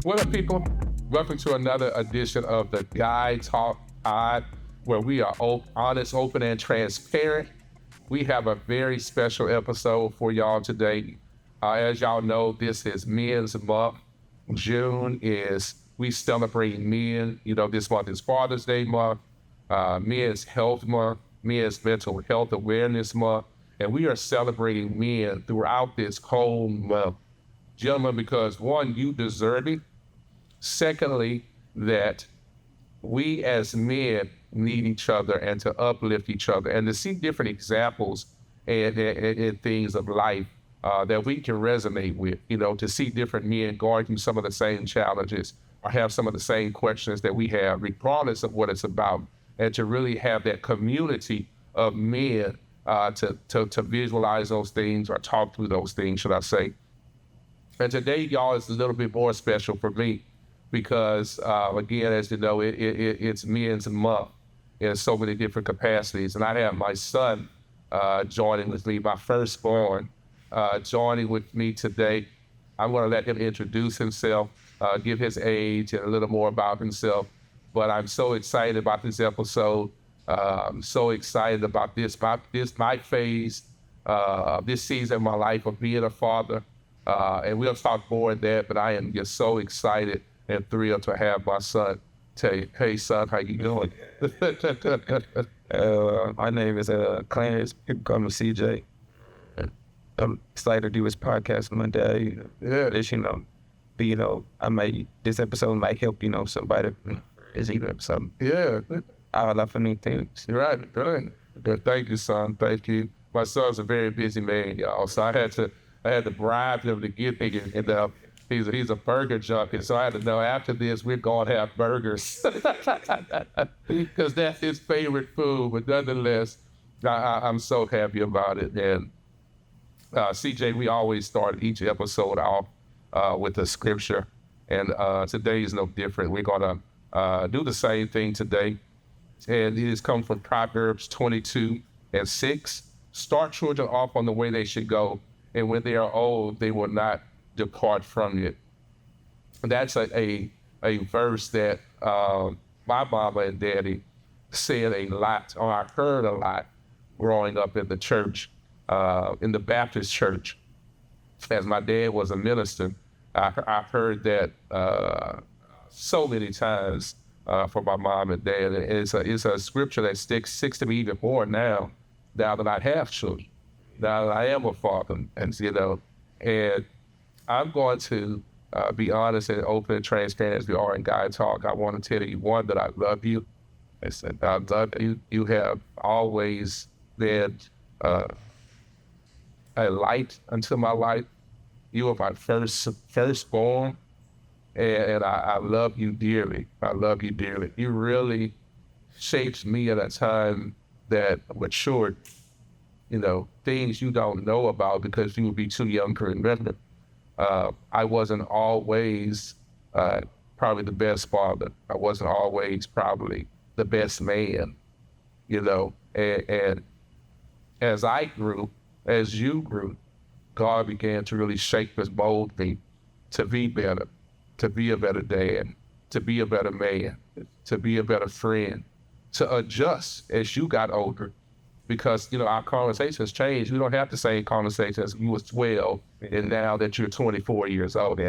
What up, people? Welcome to another edition of the Guy Talk Pod, where we are honest, open, and transparent. We have a very special episode for y'all today. As y'all know, this is Men's Month. June is we celebrating men. This month is Father's Day month, Men's Health Month, Men's Mental Health Awareness Month, and we are celebrating men throughout this whole month. Gentlemen, because one, you deserve it. Secondly, that we as men need each other and to uplift each other and to see different examples and things of life that we can resonate with, to see different men going through some of the same challenges or have some of the same questions that we have, regardless of what it's about, and to really have that community of men to visualize those things or talk through those things, should I say. And today, y'all, is a little bit more special for me because, again, as you know, it's Men's Month in so many different capacities. And I have my son joining with me, my firstborn, joining with me today. I'm going to let him introduce himself, give his age and a little more about himself. But I'm so excited about this episode. I'm so excited about my phase, this season of my life of being a father. And we'll talk more on that, but I am just so excited and thrilled to have my son tell you, hey, son, how you doing? My name is Clarence. People call me CJ. I'm excited to do this podcast one day. Yeah. This episode might help, somebody is even something. Yeah. All of many things. You're right. Good. Thank you, son. Thank you. My son's a very busy man, y'all, so I had to bribe him to get me, and he's a burger junkie, so I had to know after this we're going to have burgers because that's his favorite food. But nonetheless, I'm so happy about it. And CJ, we always start each episode off with a scripture, and today is no different. We're going to do the same thing today, and it has come from Proverbs 22:6. Start children off on the way they should go, and when they are old, they will not depart from it. And that's a verse that my mama and daddy said a lot, or I heard a lot growing up in the church, in the Baptist church. As my dad was a minister, I heard that so many times from my mom and dad. And it's a scripture that sticks to me even more now that I have children. Now that I am a father, and I'm going to be honest and open and transparent as we are in Guy Talk. I want to tell you, one, that I love you. I said, I love you. You have always been a light unto my life. You are my firstborn, and I love you dearly. I love you dearly. You really shaped me at a time that matured, things you don't know about because you would be too young to remember. I wasn't always probably the best father. I wasn't always probably the best man, and as I grew, as you grew, God began to really shape us, mold me to be better, to be a better dad, to be a better man, to be a better friend, to adjust as you got older. Because, our conversations changed. We don't have the same conversations when you was 12 and now that you're 24 years old,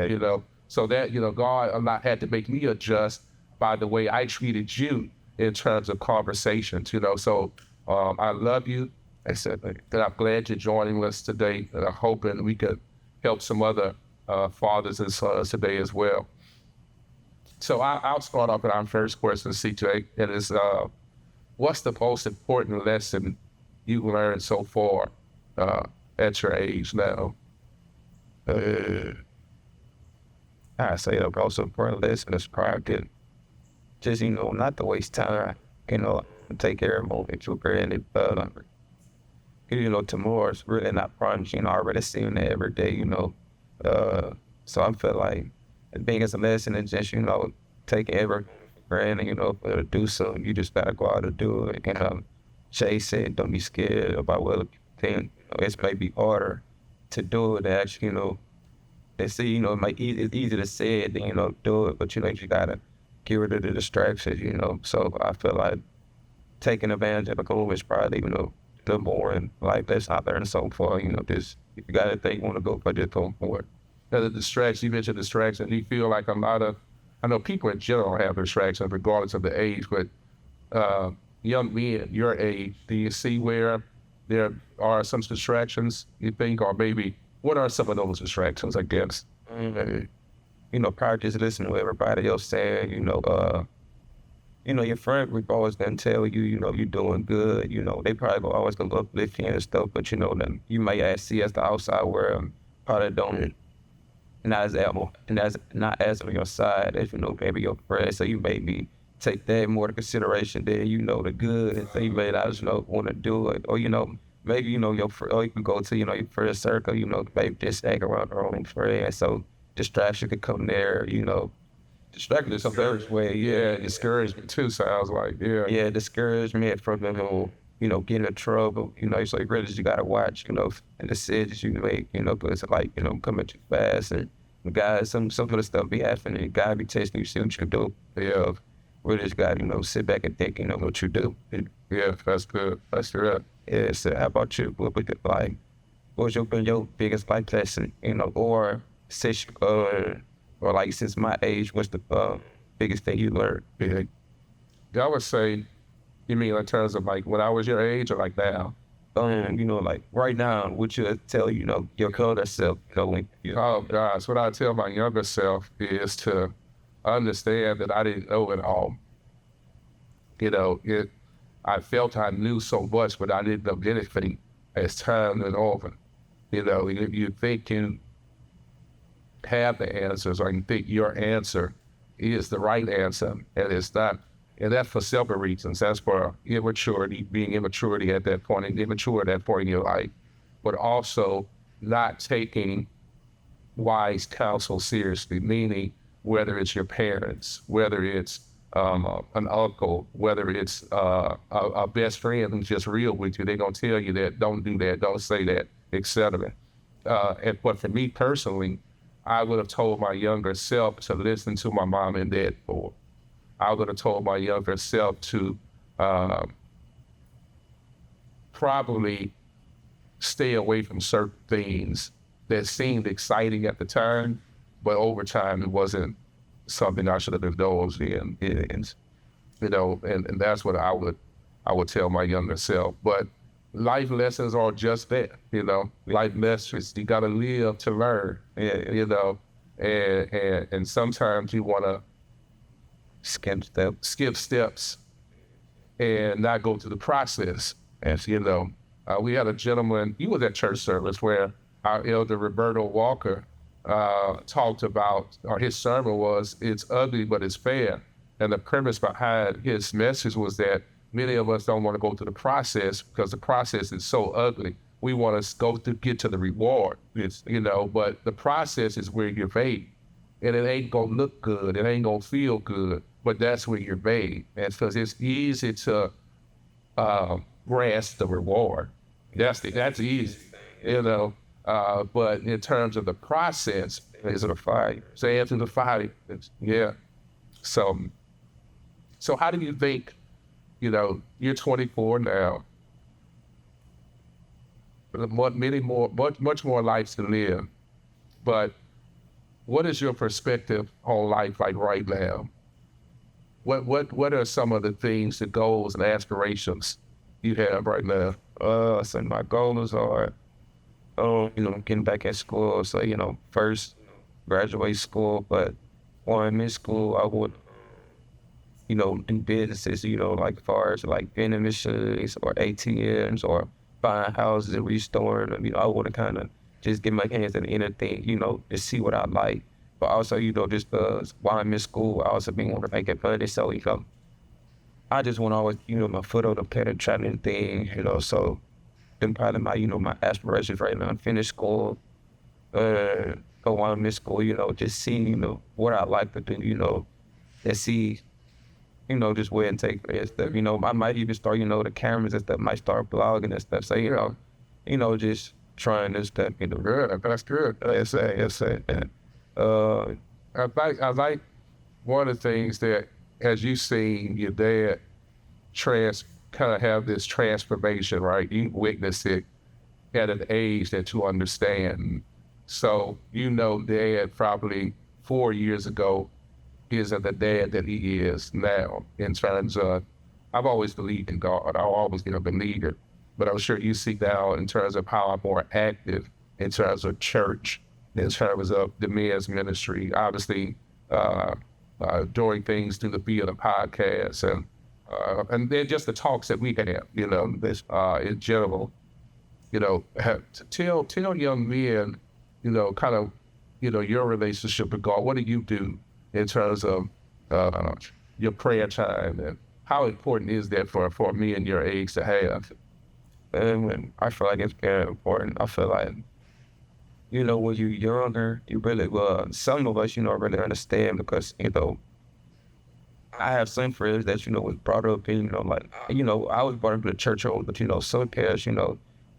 So that, God a lot had to make me adjust by the way I treated you in terms of conversations, So I love you. I said, and I'm glad you're joining us today. And I'm hoping we could help some other fathers and sons today as well. So I'll start off with our first question, CJ, and it's, what's the most important lesson you learned so far at your age now? I say the most important lesson is probably just, not to waste time, take care of moments you're granted. Tomorrow's really not promised, I already seeing it every day, so I feel like the biggest lesson is just, take every granted, to do something, you just gotta go out and do it, chase it, don't be scared about what people think. It's maybe harder to do it, actually, they see, you know, it's easy to say it, then, you know, do it, but, you know, you gotta get rid of the distractions, you know. So I feel like taking advantage of the goal is probably, you know, the boring life lesson I learned so far, you know, just, if you got a thing you want to go for, just go for it. The distraction, you mentioned distraction. Do you feel like a lot of, I know people in general have distractions regardless of the age, but young men your age, do you see where there are some distractions you think, or maybe what are some of those distractions, I guess? Mm, you know, probably just listening to what everybody else saying, you know, your friend group always gonna tell you, you know, you're doing good. You know, they probably always gonna uplift you and stuff, but you know, then you might see as the outside world probably don't not as able and as not as on your side as you know maybe your friends. So you maybe take that more into consideration than you know the good, and so you may not you know want to do it, or you know maybe you know or you can go to you know your first circle, you know maybe just hang around your own friends. So distraction could come there, you know. Distraction is something way, yeah, discouragement too, sounds like, yeah. Yeah, discouragement from the whole, you know, getting in trouble. You know, it's like really you gotta watch, you know, and the decisions you make, you know, but it's like, you know, coming too fast and guys, some of the stuff be happening. God be testing you, see what you do. Yeah. Really just gotta, you know, sit back and think, you know, what you do. Yeah, that's good. That's good. Yeah, so how about you? What would it like? What's been your biggest life lesson, you know, or since or like since my age, what's the biggest thing you learned? Yeah. I would say, you mean in terms of like when I was your age or like now? You know, like right now, would you tell, you know, your older self, you know, when Oh gosh, what I tell my younger self is to understand that I didn't know it all. You know, I felt I knew so much, but I didn't know anything as time went on. You know, you think you have the answers, or you think your answer is the right answer, and it's not. And that's for several reasons. That's for immaturity, being immaturity at that point, and immature at that point in your life, but also not taking wise counsel seriously, meaning whether it's your parents, whether it's an uncle, whether it's a best friend who's just real with you, they're going to tell you that, don't do that, don't say that, etc. But for me personally, I would have told my younger self to listen to my mom and dad more. I would have told my younger self to probably stay away from certain things that seemed exciting at the time, but over time it wasn't something I should have indulged in. And you know, and that's what I would tell my younger self. But life lessons are just that, you know. Life lessons, you gotta live to learn. Yeah. You know, and sometimes you wanna skip steps and not go through the process. As you know, we had a gentleman, he was at church service where our elder Roberto Walker talked about, or his sermon was, it's ugly, but it's fair. And the premise behind his message was that many of us don't want to go through the process because the process is so ugly. We want to go to get to the reward, you know, but the process is where you're made. And it ain't going to look good. It ain't going to feel good, but that's where you're made. And because it's easy to grasp the reward. That's easy, you know. But in terms of the process, It's a fire. say after the fire, yeah. So how do you think, you know, you're 24 now, much more life to live, but what is your perspective on life like right now? What are some of the things, the goals and aspirations you have right now? So my goals are, you know, getting back at school. So, you know, first graduate school, but while I'm in school, I would, you know, do businesses, you know, like as far as like vending machines or ATMs or buying houses and restoring them. You know, I want to kind of just get my hands in anything, you know, to see what I like. But also, you know, just while I'm in school, I also been wanting to make it money. So, you know, I just want to always, you know, my foot on the pedal, trying new thing, you know. So, then probably my, you know, my aspirations right now, finish school, go on to school, you know, just see, you know, what I like to do, you know, and see, you know, just where and take and stuff. You know, I might even start, you know, the cameras and stuff, might start blogging and stuff. So, you know, just trying this, that, you know. Good. That's good. Yes, and, I like one of the things that, as you seen your dad kind of have this transformation, right? You witnessed it at an age that you understand. So dad probably 4 years ago isn't the dad that he is now in terms of, I've always believed in God. I'll always be a believer. But I'm sure you see now in terms of how I'm more active in terms of church, in terms of the men's ministry, obviously doing things through the field of podcasts and then just the talks that we have, in general, to tell young men, kind of, your relationship with God. What do you do in terms of your prayer time, and how important is that for me and your age to have? and I feel like it's very important. I feel like, when you're younger, you really, some of us, really understand because, I have some friends that, was brought up in, I was brought up in the church home, but, some parents,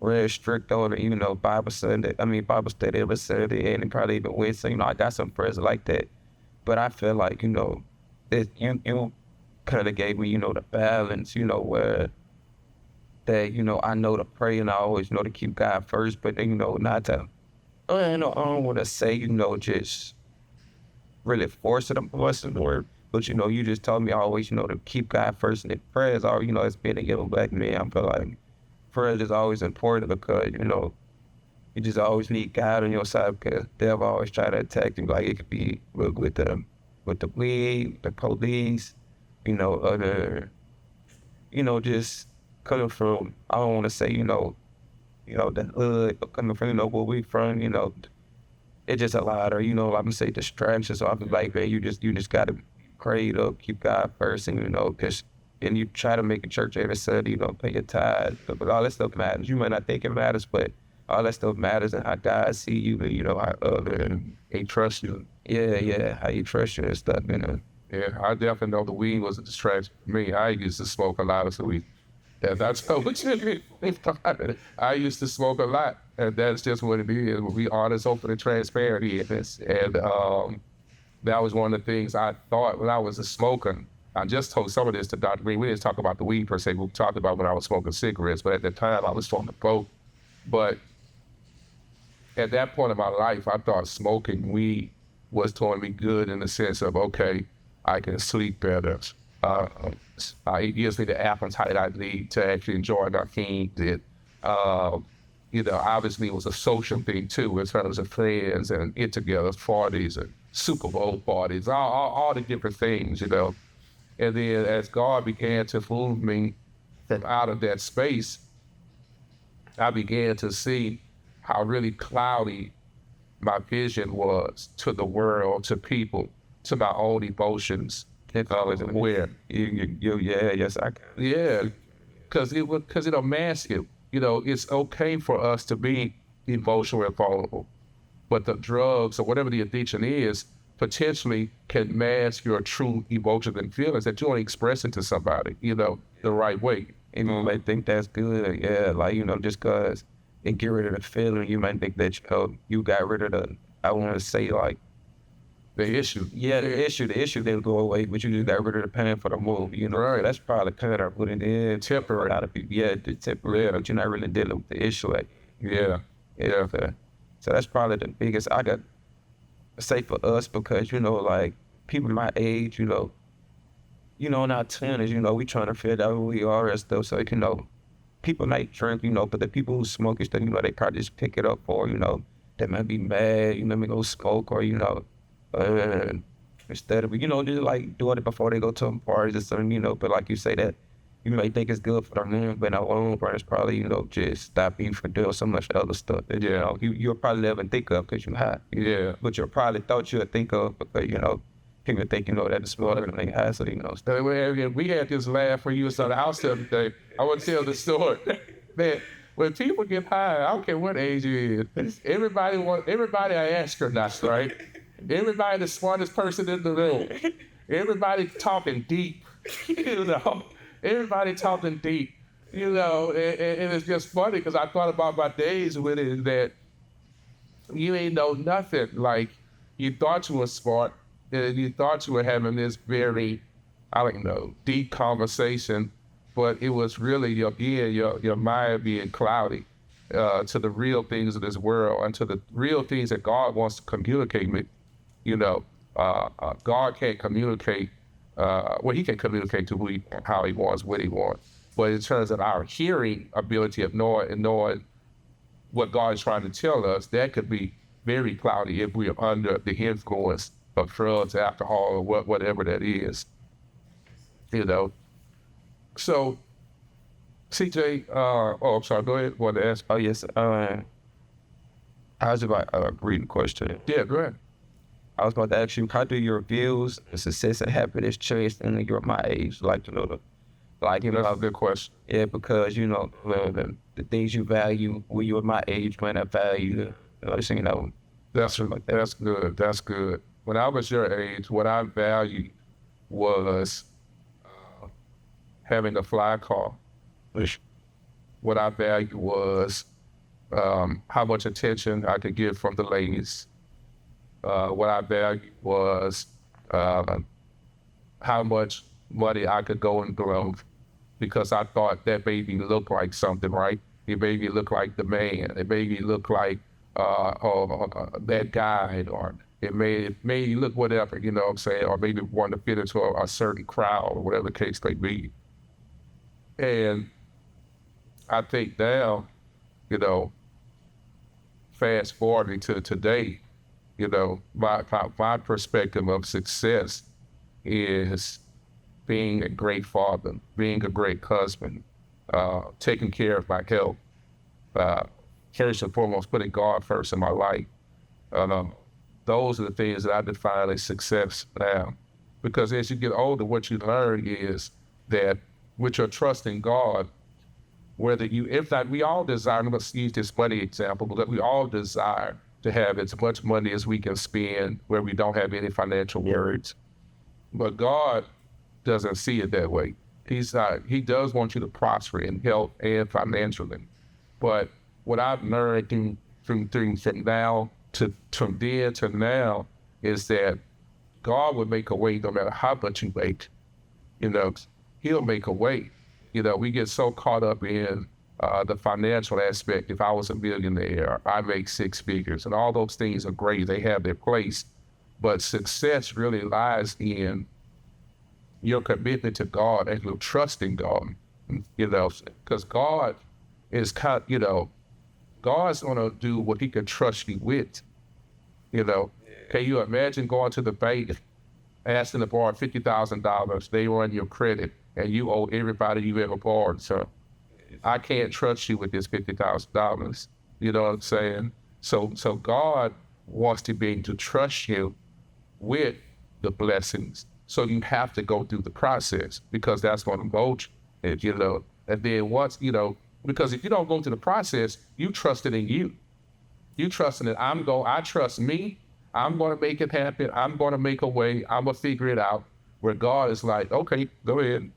real strict on it, Bible study every Saturday, and it probably even Wednesday. I got some friends like that. But I feel like, that you kind of gave me, the balance, where that, I know to pray and I always know to keep God first, but, not to, I don't want to say, just really force it upon someone. But, you just told me always, to keep God first, and prayers are, as being a young black man, I feel like prayer is always important because, you just always need God on your side because they'll always try to attack you. Like it could be with the weed, the police, other, just coming from, I don't want to say, the hood, but coming from, where we from, it's just a lot of, I'm gonna say distractions. So I feel like, man, you just gotta pray up, keep God first, and just and you try to make a church every Sunday, pay your tithe. But all that stuff matters. You might not think it matters, but all that stuff matters and how God see you and how He trusts you. Yeah, how you trust you and stuff, Yeah, I definitely know the weed was a distraction for me. I used to smoke a lot of weed. Yeah, that's how much I used to smoke a lot, and that's just what it is. We honest, open, and transparent here. And that was one of the things I thought when I was a smoker. I just told some of this to Dr. Green. We didn't talk about the weed per se. We talked about when I was smoking cigarettes, but at the time I was smoking both. But at that point in my life, I thought smoking weed was doing me good in the sense of, okay, I can sleep better. It gives me the appetite I need to actually enjoy my things. Obviously it was a social thing too, in terms of friends and get-togethers, parties, and Super Bowl parties, all the different things, And then as God began to move me from out of that space, I began to see how really cloudy my vision was to the world, to people, to my own emotions. Where yes, I can. Yeah, because it'll mask it. It's okay for us to be emotional and vulnerable, but the drugs or whatever the addiction is potentially can mask your true emotions and feelings that you don't express it to somebody, the right way. Might think that's good, yeah, like, just cause it get rid of the feeling, you might think that, you got rid of I want to say, like, The issue. yeah, the issue didn't go away, but you just got rid of the pain for the move, Right. So that's probably kind of what it is. Temporary. A lot of people, yeah, the temporary, but you're not really dealing with the issue. Like, Yeah. so that's probably the biggest I got to say for us because, like, people my age, in our 20s, we trying to figure out who we are and stuff. So, people might drink, but the people who smoke and stuff, they probably just pick it up for, they might be mad, they go smoke or, instead of, just like doing it before they go to parties or something, but like you say that, you might think it's good for the room, but in the long run, it's probably, just stop you from doing so much other stuff that, you'll probably never think of because you're high. Yeah. But you probably thought you would think of because, people think, that it's smaller than they have, so, So we had this laugh when you was on the house the other day. I want to tell the story. Man, when people get high, I don't care what age you is, everybody I ask her not, right? Everybody the smartest person in the room. Everybody talking deep. Everybody talking deep. And it's just funny because I thought about my days with it that you ain't know nothing. Like you thought you were smart and you thought you were having this very, I don't know, deep conversation, but it was really your mind being cloudy to the real things of this world and to the real things that God wants to communicate with. You know, God can't communicate. Well, He can communicate to how He wants, what He wants. But in terms of our hearing ability of knowing what God is trying to tell us, that could be very cloudy if we are under the influence of drugs, alcohol, or whatever that is. You know. So, CJ, I'm sorry. Go ahead. Want to ask? Oh yes. I was about reading the question. Yeah, go ahead. I was about to ask you, how do your views of success and happiness change in your my age? Like That's a good question. yeah, because the things you value when you were my age might not value. So, That's like that. that's good. That's good. When I was your age, what I valued was having a fly car. What I valued was how much attention I could get from the ladies. What I valued was how much money I could go and grow because I thought that made me look like something, right? It made me look like the man. It made me look like that guy, or it made me look whatever, you know what I'm saying? Or maybe want to fit into a certain crowd or whatever the case may be. And I think now, fast forwarding to today, my perspective of success is being a great father, being a great husband, taking care of my health, first and foremost, putting God first in my life. Those are the things that I define as success now. Because as you get older, what you learn is that with your trust in God, if not, we all desire, let's use this money example, but we all desire to have as much money as we can spend where we don't have any financial worries. But God doesn't see it that way. He does want you to prosper in health and financially. But what I've learned from then to now is that God would make a way no matter how much you make. He'll make a way. We get so caught up in the financial aspect. If I was a millionaire, I make six figures, and all those things are great. They have their place. But success really lies in your commitment to God and your trust in God, because God is God's going to do what He can trust you with. Can you imagine going to the bank, asking to borrow $50,000? They run your credit, and you owe everybody you ever borrowed. So I can't trust you with this $50,000. You know what I'm saying? So God wants to be able to trust you with the blessings. So you have to go through the process because that's going to mold you. And then once, because if you don't go through the process, you trust it in you. You trust in it. I trust me. I'm going to make it happen. I'm going to make a way. I'm going to figure it out. Where God is like, okay, go ahead.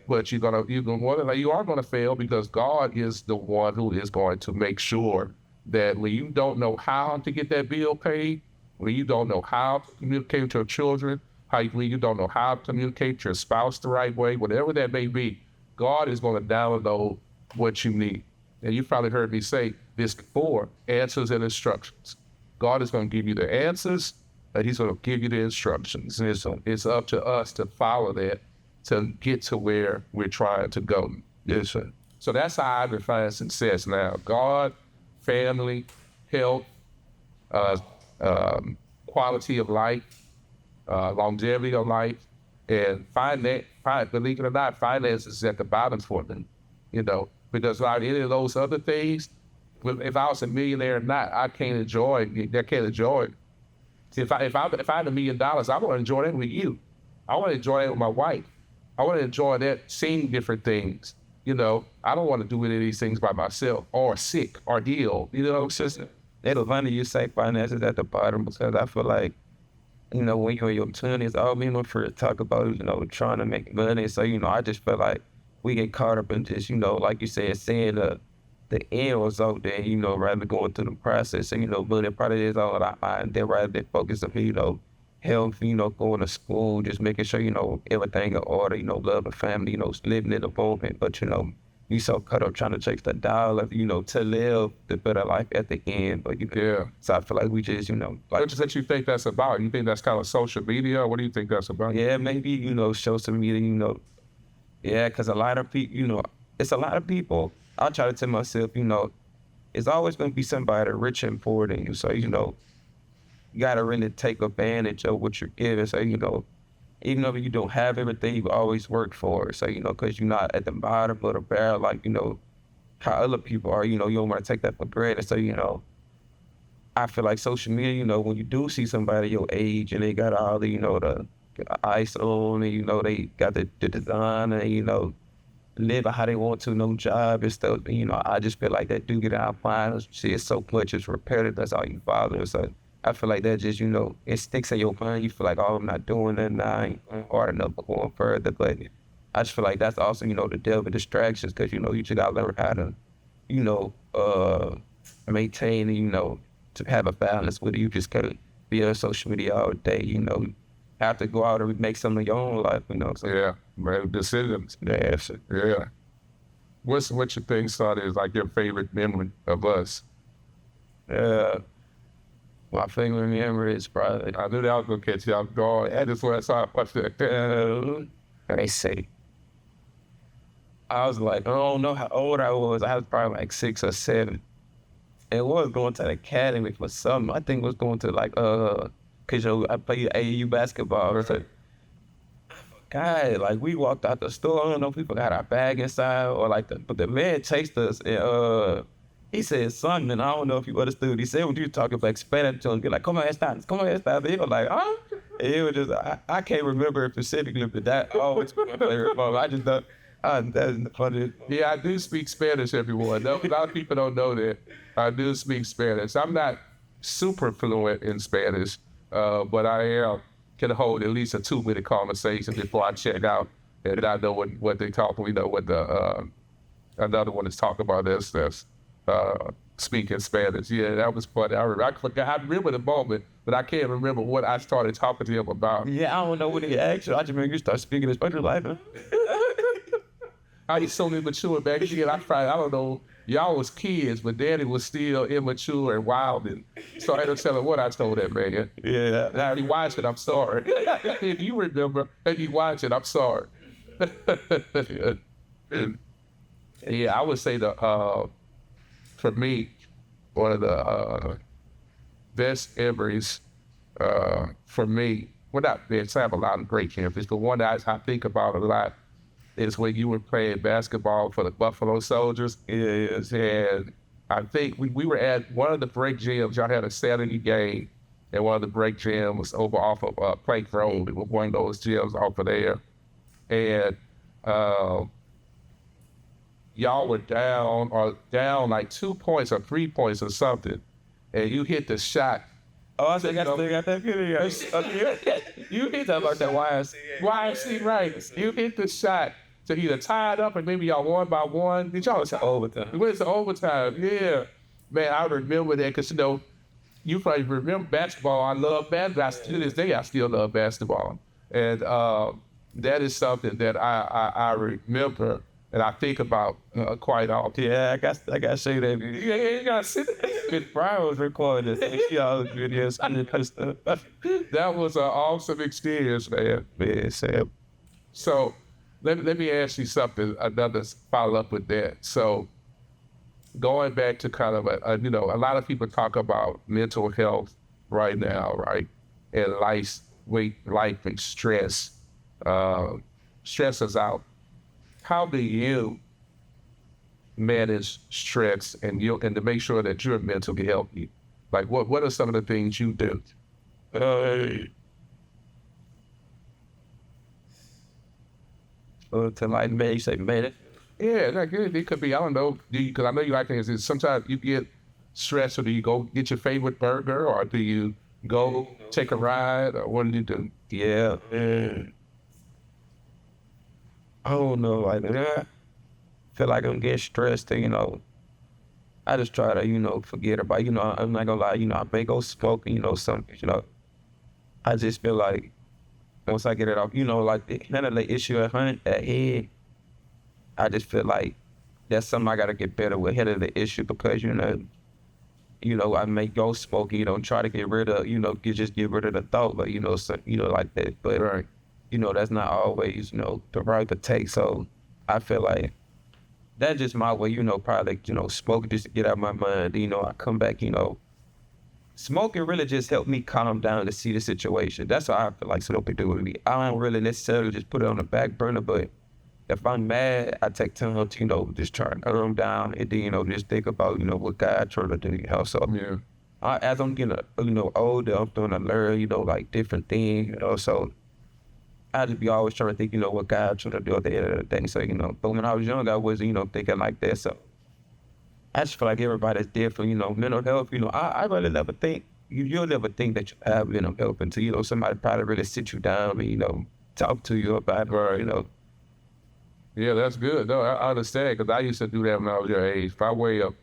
But you are going to fail because God is the one who is going to make sure that when you don't know how to get that bill paid, when you don't know how to communicate with your children, when you don't know how to communicate with your spouse the right way, whatever that may be, God is going to download what you need. And you probably heard me say this before, answers and instructions. God is going to give you the answers, and He's going to give you the instructions. And it's up to us to follow that to get to where we're trying to go. Yes, sir. So that's how I define success now. God, family, health, quality of life, longevity of life, and believe it or not, finances is at the bottom for them. Because without any of those other things, if I was a millionaire or not, I can't enjoy it. If I had $1 million, I want to enjoy that with you. I want to enjoy that with my wife. I want to enjoy that, seeing different things. I don't want to do any of these things by myself or sick or ill. It's just, It's funny you say finances at the bottom because I feel like, when you're in your 20s, all we know for to talk about, trying to make money. So, I just feel like we get caught up in just, like you said, seeing the end result there, rather than going through the process. And, but it probably is all our mind. Then rather than focus on, health, going to school, just making sure, everything in order, love the family, living in the moment. But, you so caught up trying to chase the dollar, to live the better life at the end. But, Yeah. So I feel like we just, like, What is that you think that's about? You think that's kind of social media? Or what do you think that's about? yeah, maybe, social media, yeah, because a lot of people, it's a lot of people. I try to tell myself, it's always going to be somebody rich and poor than you. So, you got to really take advantage of what you're given. So, even though you don't have everything, you always work for it. So, because you're not at the bottom of the barrel, like, how other people are, you don't want to take that for granted. So, I feel like social media, when you do see somebody your age and they got all the, the ice on and, they got the design and, live how they want to, no job and stuff. And, I just feel like that do get out of mind. See, it's so much, it's repetitive, that's all you follow. So I feel like that just, it sticks in your mind. You feel like, oh, I'm not doing that now. I ain't hard enough for going further. But I just feel like that's also, the devil distractions because, you just got to learn how to, maintain, to have a balance with it. You just can't be on social media all day, have to go out and make some of your own life, So, Yeah, man, decisions. yeah, so, Yeah. What you think, son, is like your favorite memory of us? my favorite memory is probably, I knew that was gonna catch you off guard. I just want to saw it. let me see. I was like, I don't know how old I was. I was probably like 6 or 7. And was going to the academy for something. I think was going to like, cause I played AAU basketball. So, God, like we walked out the store. I don't know if we forgot our bag inside or like but the man chased us and he said something. And I don't know if you understood. He said when you were talking about Spanish to him, be like, come on, stop. And he was like, huh? And it was just, I can't remember it specifically, but that always was my favorite moment. I just thought, that's the funniest. Yeah, I do speak Spanish, everyone. A lot of people don't know that. I do speak Spanish. I'm not super fluent in Spanish, but I can hold at least a 2-minute conversation before I check out, and I know what they talk. We know what the another one is talking about. This speaking Spanish. Yeah, that was funny. I forgot. I remember the moment, but I can't remember what I started talking to him about. Yeah, I don't know what he asked you. I just remember you start speaking Spanish like that. I was so immature back then. I don't know. Y'all was kids, but Daddy was still immature and wild. And so I had to tell him what I told that man. Yeah. Now, if you watch it, I'm sorry. If you remember, and you watch it, I'm sorry. Yeah, I would say for me, one of the best memories for me, well, not best, I have a lot of great memories, but one that I think about a lot is when you were playing basketball for the Buffalo Soldiers. Yes. And I think we were at one of the break gyms. Y'all had a Saturday game, and one of the break gyms was over off of Plank Road. It was one of those gyms off of there. And y'all were down like 2 points or 3 points or something, and you hit the shot. Oh, I still got that video. You hit that like that YMC, right? You hit the shot to either tie it up and maybe y'all won by one. Did y'all? Overtime. It went to overtime. Yeah, man, I remember that because you probably remember basketball. I love basketball. To this day, I still love basketball, and that is something that I remember and I think about quite often. Yeah, I got to say that. Yeah, you got to see that. Brian was recording this. She all the videos. That was an awesome experience, man. Man, Sam. So let me ask you something, another follow-up with that. So going back to kind of a lot of people talk about mental health right now, right? And life and stress. Stress us out. How do you manage stress and to make sure that you're mentally healthy? Like what are some of the things you do? To like man, you say man. Yeah, like it could be, I don't know, because I know you like things. Sometimes you get stressed, or do you go get your favorite burger, or do you go take a ride, or what do you do? Yeah. I don't know, like feel like I'm getting stressed, and, I just try to, forget about, I'm not gonna lie, I may go smoke, something, I just feel like once I get it off, like none of the issue at hand, I just feel like that's something I gotta get better with head of the issue because, I may go smoke, try to get rid of, just get rid of the thought, but, so, like that. But, Right. that's not always, the right to take. So I feel like that's just my way, probably, smoking just to get out of my mind. I come back, smoking really just helped me calm down to see the situation. That's how I feel like smoking do with me. I don't really necessarily just put it on the back burner, but if I'm mad, I take time to, just try to calm down and then, just think about, what God trying to do. So Yeah. as I'm getting, older, I'm starting to learn, like different things, so I just be always trying to think, what God trying to do at the end of the day. So, but when I was young, I was, thinking like that. So I just feel like everybody's different, mental health, I really never think, you'll never think that you have mental health until, somebody probably really sit you down and, talk to you about it, Right. Yeah, that's good. No, I understand because I used to do that when I was your age. My way of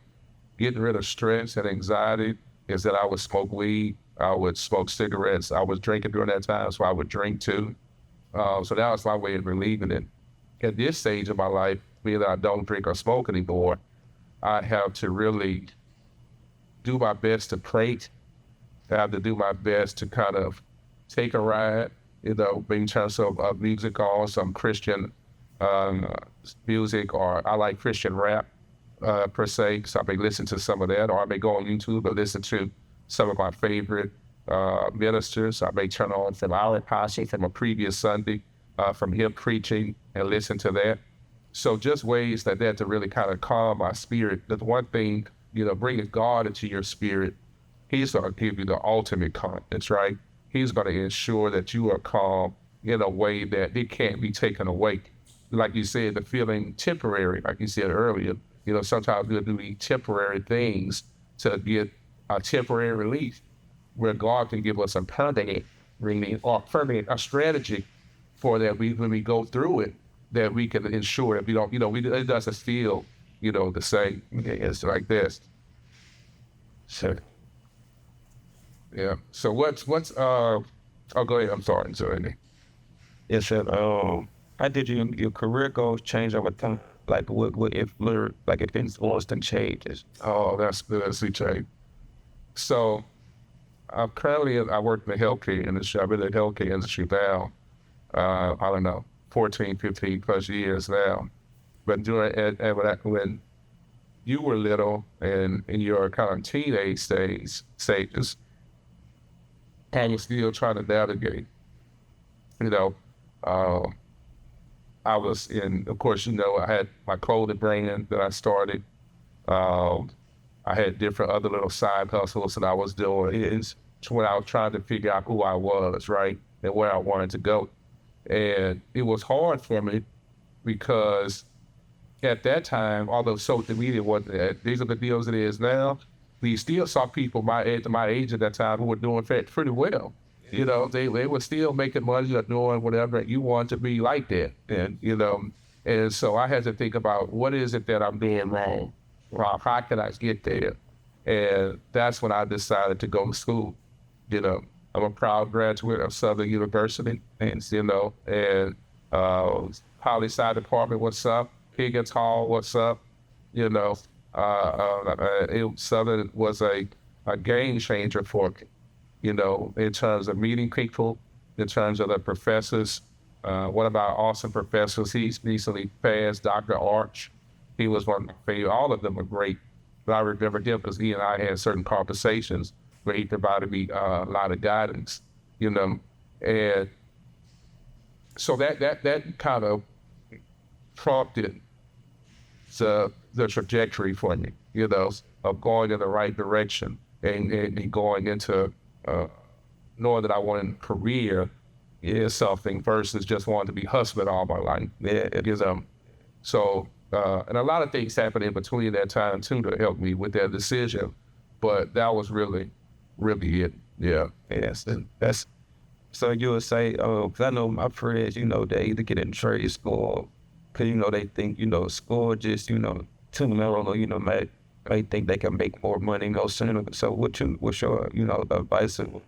getting rid of stress and anxiety is that I would smoke weed, I would smoke cigarettes, I was drinking during that time, so I would drink too. So that was my way of relieving it. At this stage of my life, being that I don't drink or smoke anymore, I have to really do my best to pray. I have to do my best to kind of take a ride, in terms of music or some Christian um, music, or I like Christian rap per se. So I may listen to some of that, or I may go on YouTube and listen to some of my favorite ministers. I may turn on some Apostle from a previous Sunday from him preaching and listen to that. So just ways like that to really kind of calm my spirit. The one thing, bringing God into your spirit, He's going to give you the ultimate confidence, right? He's going to ensure that you are calm in a way that it can't be taken away. Like you said, the feeling temporary, like you said earlier, sometimes we'll do temporary things to get a temporary relief where God can give us a permanent relief or permanent a strategy for that when we go through it, that we can ensure that we don't, it doesn't feel, the same. It's like this. So, yeah. So oh, go ahead. I'm sorry. Sorry. Yes, sir. How did your career goals change over time? Like what if influenced and changes? Oh, that's good. See, Jay. So I work in the healthcare industry. I've been in the healthcare industry now, I don't know, 14, 15 plus years now. But when you were little and in your kind of teenage stages, I was still trying to navigate. You know, uh, I was in, of course, I had my clothing brand that I started. Um, I had different other little side hustles that I was doing. It's when I was trying to figure out who I was, right, and where I wanted to go. And it was hard for me because at that time, although social media wasn't these are the deals it is now, we still saw people my age at that time who were doing pretty well. They were still making money or doing whatever. You want to be like that. And so I had to think about what is it that I'm doing wrong? Well, how can I get there? And that's when I decided to go to school. I'm a proud graduate of Southern University, and Poli-Sci Department, what's up? Higgins Hall, what's up? Southern was a game changer for me, in terms of meeting people, in terms of the professors. One of our awesome professors, he's recently passed, Dr. Arch. He was one of my favorite. All of them were great. But I remember him because he and I had certain conversations where he provided me a lot of guidance, And so that kind of prompted the trajectory for me, of going in the right direction and going into knowing that I wanted a career is something versus just wanting to be hustling all my life. Yeah, so and a lot of things happened in between that time too to help me with that decision, but that was really, really it. Yeah. Yes, that's so you would say, because I know my friends, they either get in trade school Cause they think school just too narrow, or may think they can make more money sooner. So what's your advice of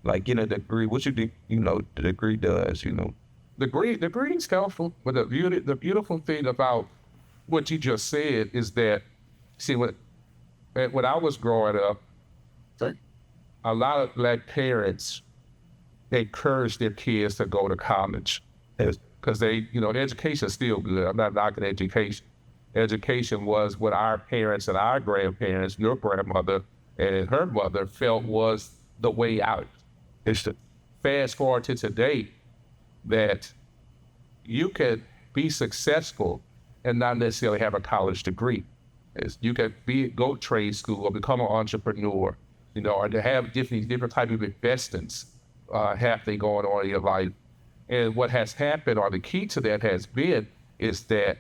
like getting a degree? What you do the degree does The greed's helpful, but the beautiful thing about what you just said is that, see, when I was growing up, a lot of Black parents encourage their kids to go to college because education is still good. I'm not knocking education. Education was what our parents and our grandparents, your grandmother and her mother, felt was the way out. It's the fast forward to today that you can be successful and not necessarily have a college degree. You can go to trade school or become an entrepreneur, or to have different type of investments happening going on in your life. And what has happened, or the key to that has been, is that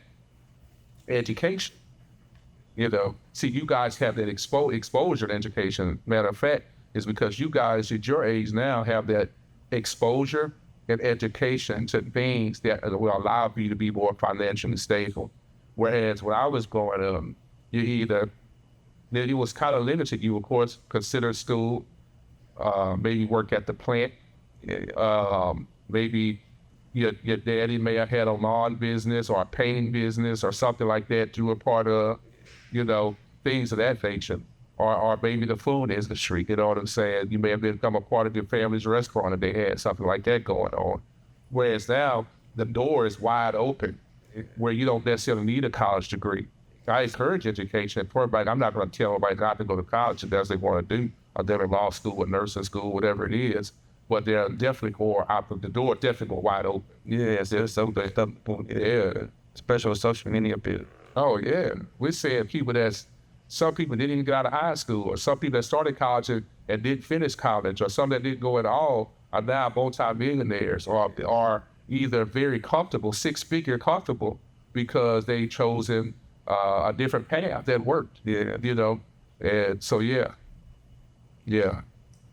education. See, you guys have that exposure to education. Matter of fact, is because you guys at your age now have that exposure and education to things that will allow you to be more financially stable. Whereas when I was growing up, it was kind of limited. You, of course, consider school, maybe work at the plant, maybe your daddy may have had a lawn business or a painting business or something like that you were part of, things of that nature. Or maybe the food industry, you know what I'm saying? You may have become a part of your family's restaurant if they had something like that going on. Whereas now, the door is wide open where you don't necessarily need a college degree. I encourage education for everybody. I'm not going to tell everybody not to go to college if that's what they want to do, or they're in law school or nursing school, whatever it is. But they're definitely more out of the door, definitely more wide open. Yes, there's some good stuff. Yeah. Especially with social media appeal. Oh, yeah. We're saying some people didn't even get out of high school, or some people that started college and didn't finish college, or some that didn't go at all are now multi-millionaires, or are either very comfortable, six-figure comfortable, because they chosen a different path that worked. Yeah. And so, yeah.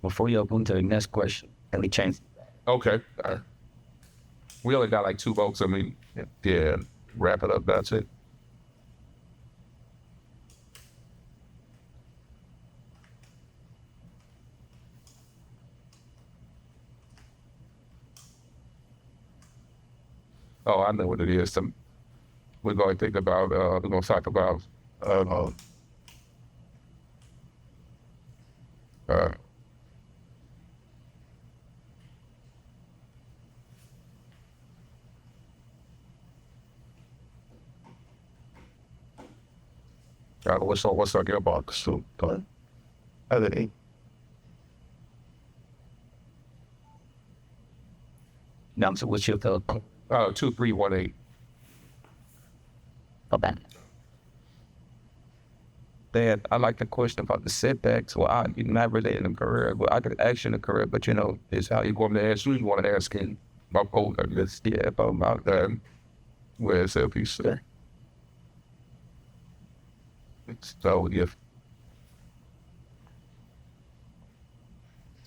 Before you open to the next question, can we change? Okay. All right. We only got like 2 votes. Yeah, wrap it up. That's it. Oh, I know what it is. We're going to think about, we're going to talk about, what's our gearbox? So, other No, so what's your code? 2318. Okay. Dad, I like the question about the setbacks. Well, I not related in a career, but I could action a career, but It's how you want to ask you want to ask him about both of this. yeah, about that. Where's that piece? Good. So, if.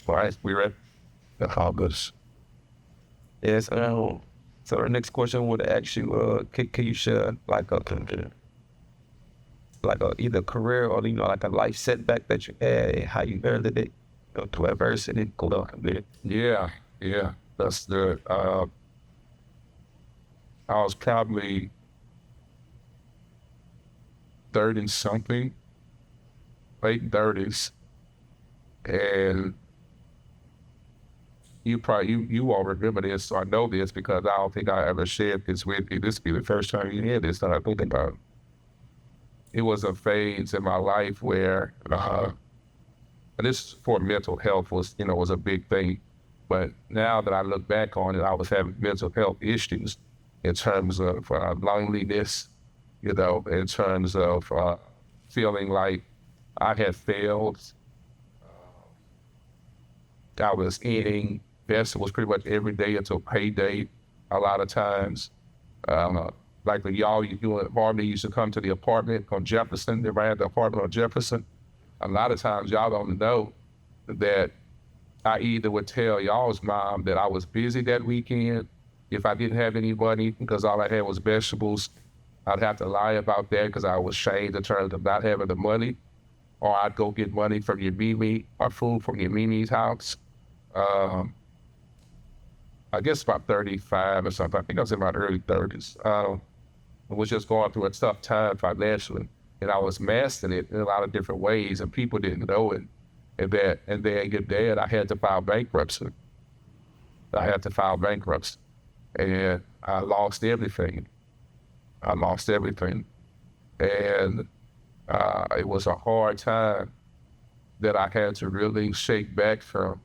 All right, we ready? How good. yes. So the next question would ask you, can you share like a either career or like a life setback that you had and how you handled it, to adversity, go down there. Yeah, that's good. I was probably 30 something, late 30s, and you won't remember this, so I know this because I don't think I ever shared this with you. This will be the first time you hear this that I think about. It was a phase in my life where, and this for mental health was a big thing. But now that I look back on it, I was having mental health issues in terms of loneliness, in terms of feeling like I had failed. I was eating vegetables pretty much every day until payday a lot of times. Like when y'all doing apartment, used to come to the apartment on Jefferson. They ran the apartment on Jefferson. A lot of times y'all don't know that I either would tell y'all's mom that I was busy that weekend, If I didn't have any money because all I had was vegetables, I'd have to lie about that because I was ashamed in terms of not having the money. Or I'd go get money from your Mimi or food from your Mimi's house. Um, I guess about 35 or something. I think I was in my early 30s. I was just going through a tough time financially, and I was mastering it in a lot of different ways, and people didn't know it. And then get there, and I had to file bankruptcy. I had to file bankruptcy, and I lost everything. I lost everything, and it was a hard time that I had to really shake back from,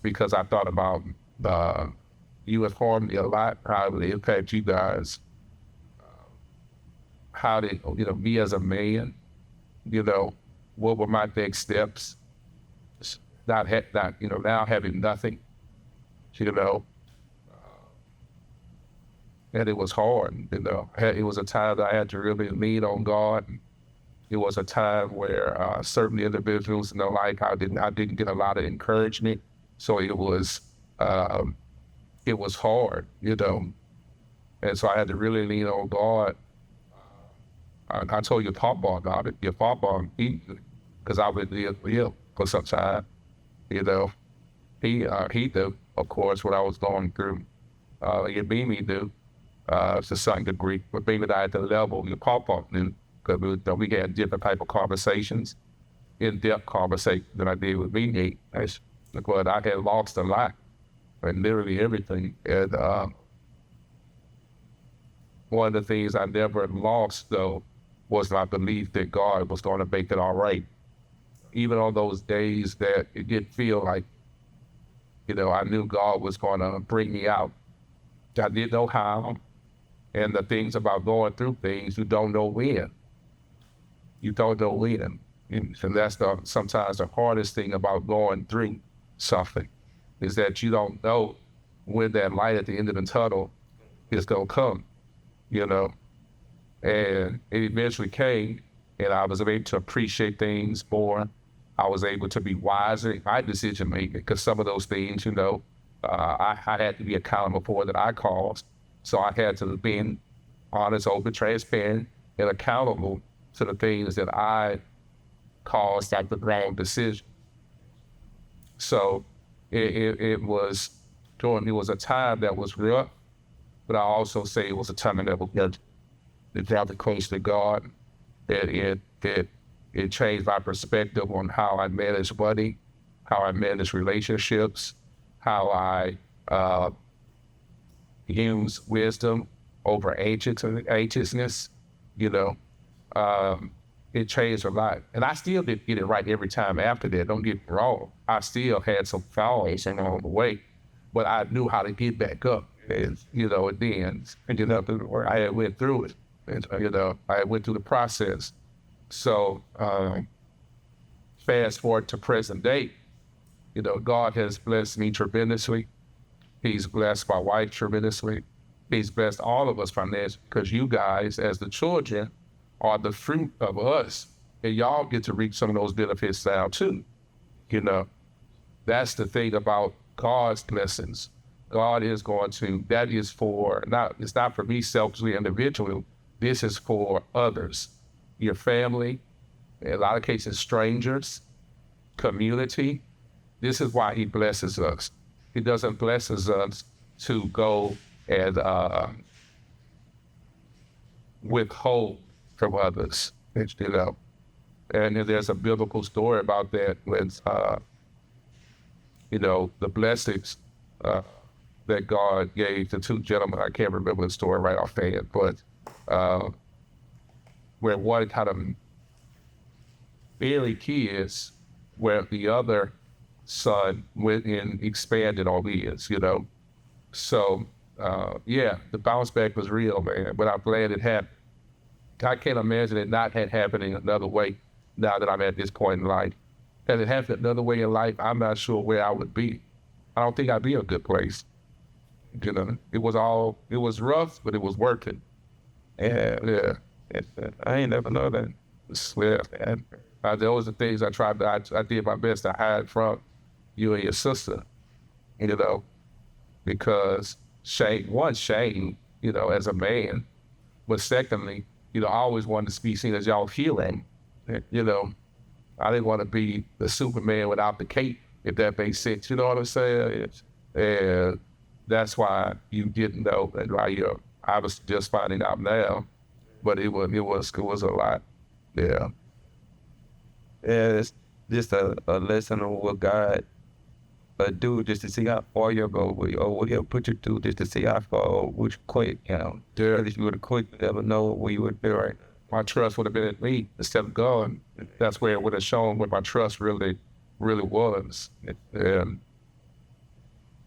because I thought about you informed me a lot, how it impact you guys, how did, me as a man, what were my next steps? Not, now having nothing, you know, and it was hard, It was a time that I had to really lean on God. It was a time where certain individuals in their life, I didn't get a lot of encouragement, so it was hard, and so I had to really lean on God. I told your papa about it. Your papa, because I would live with him for some time, He knew, of course, what I was going through. It made me do, to some degree, but maybe not at the level your papa knew, because we had different type of conversations, in-depth conversations than I did with me. But I had lost a lot, and literally everything. And one of the things I never lost, though, was my belief that God was going to make it all right. Even on those days that it didn't feel like, I knew God was going to bring me out. I didn't know how. And the things about going through things, you don't know when. You don't know when. And that's sometimes the hardest thing about going through something, is that you don't know when that light at the end of the tunnel is going to come, And it eventually came, and I was able to appreciate things more. I was able to be wiser in my decision making, because some of those things, I had to be accountable for that I caused. So I had to be honest, open, transparent, and accountable to the things that I caused at the wrong decision. So it was a time that was rough, but I also say it was a time that was good. It felt close to God. It changed my perspective on how I manage money, how I manage relationships, how I use wisdom over anxiousness. It changed a lot. And I still didn't get it right every time after that. Don't get me wrong. I still had some falls along the way, but I knew how to get back up. And, I had went through it. And, I went through the process. So fast forward to present day, God has blessed me tremendously. He's blessed my wife tremendously. He's blessed all of us financially, because you guys, as the children, are the fruit of us. And y'all get to reap some of those benefits now too. That's the thing about God's blessings. God is going to, that is for, it's not for me selfishly, individually. This is for others, your family, in a lot of cases, strangers, community. This is why he blesses us. He doesn't bless us to go and withhold from others, And there's a biblical story about that when, the blessings that God gave to two gentlemen. I can't remember the story right offhand, but where one kind of buried kids, where the other son went and expanded on his, So, the bounce back was real, man, but I'm glad it happened. I can't imagine it not happening another way now that I'm at this point in life. Had it happened another way in life, I'm not sure where I would be. I don't think I'd be in a good place. It was rough, but it was working. Yeah. I ain't never know that. Yeah. Those are things I did my best to hide from you and your sister, because shame, as a man, but secondly, I always wanted to be seen as y'all healing. You know, I didn't want to be the Superman without the cape, if that makes sense. You know what I'm saying? And that's why you didn't know, and why I was just finding out now. But it was a lot. Yeah. Yeah, it's just a lesson on what God do just to see how far you'll go, or what He'll put you through just to see how far would you quit, Yeah. If you would have quit, you never know where you would be right. My trust would have been in me instead of God. That's where it would have shown what my trust really was. And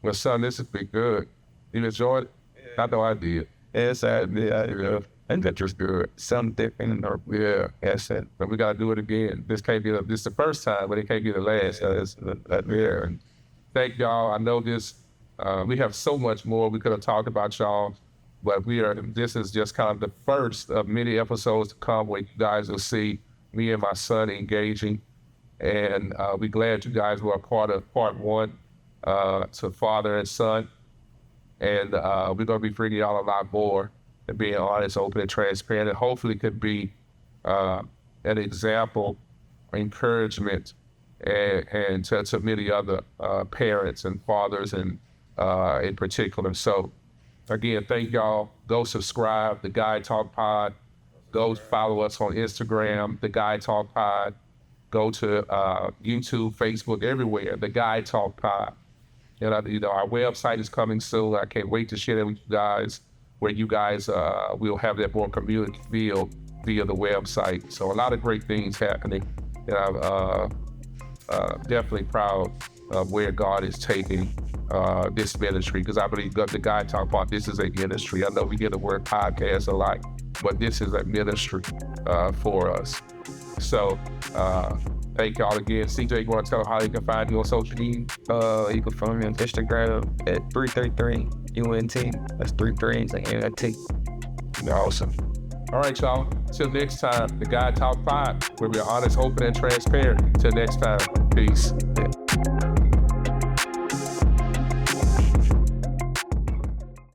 well, son, this has been good. You enjoyed it? I know I did. Yes, I and that was good. Something different, or yes, But we gotta do it again. This can't be this the first time, but it can't be the last. And thank y'all. I know this. We have so much more we could have talked about, y'all, but this is just kind of the first of many episodes to come where you guys will see me and my son engaging. And we're glad you guys were a part of part one, to father and son. And we're gonna be bringing y'all a lot more and being honest, open, and transparent, and hopefully could be an example, encouragement, and to many other parents and fathers, and in particular. So, again, thank y'all. Go subscribe, The Guy Talk Pod. Go follow us on Instagram, The Guy Talk Pod. Go to YouTube, Facebook, everywhere, The Guy Talk Pod. And our website is coming soon. I can't wait to share that with you guys, where you guys will have that more community feel via the website. So a lot of great things happening, and I'm definitely proud of where God is taking this ministry, because I believe the Guy Talk about this is a ministry. I know we get the word podcast a lot, but this is a ministry for us. So thank y'all again. CJ, you want to tell them how you can find you on social media? You can find me on Instagram at 333 UNT. That's 3 3s like UNT. Awesome. All right, y'all. Till next time, The Guy Talk Pod, where we're honest, open, and transparent. Till next time, peace. Yeah.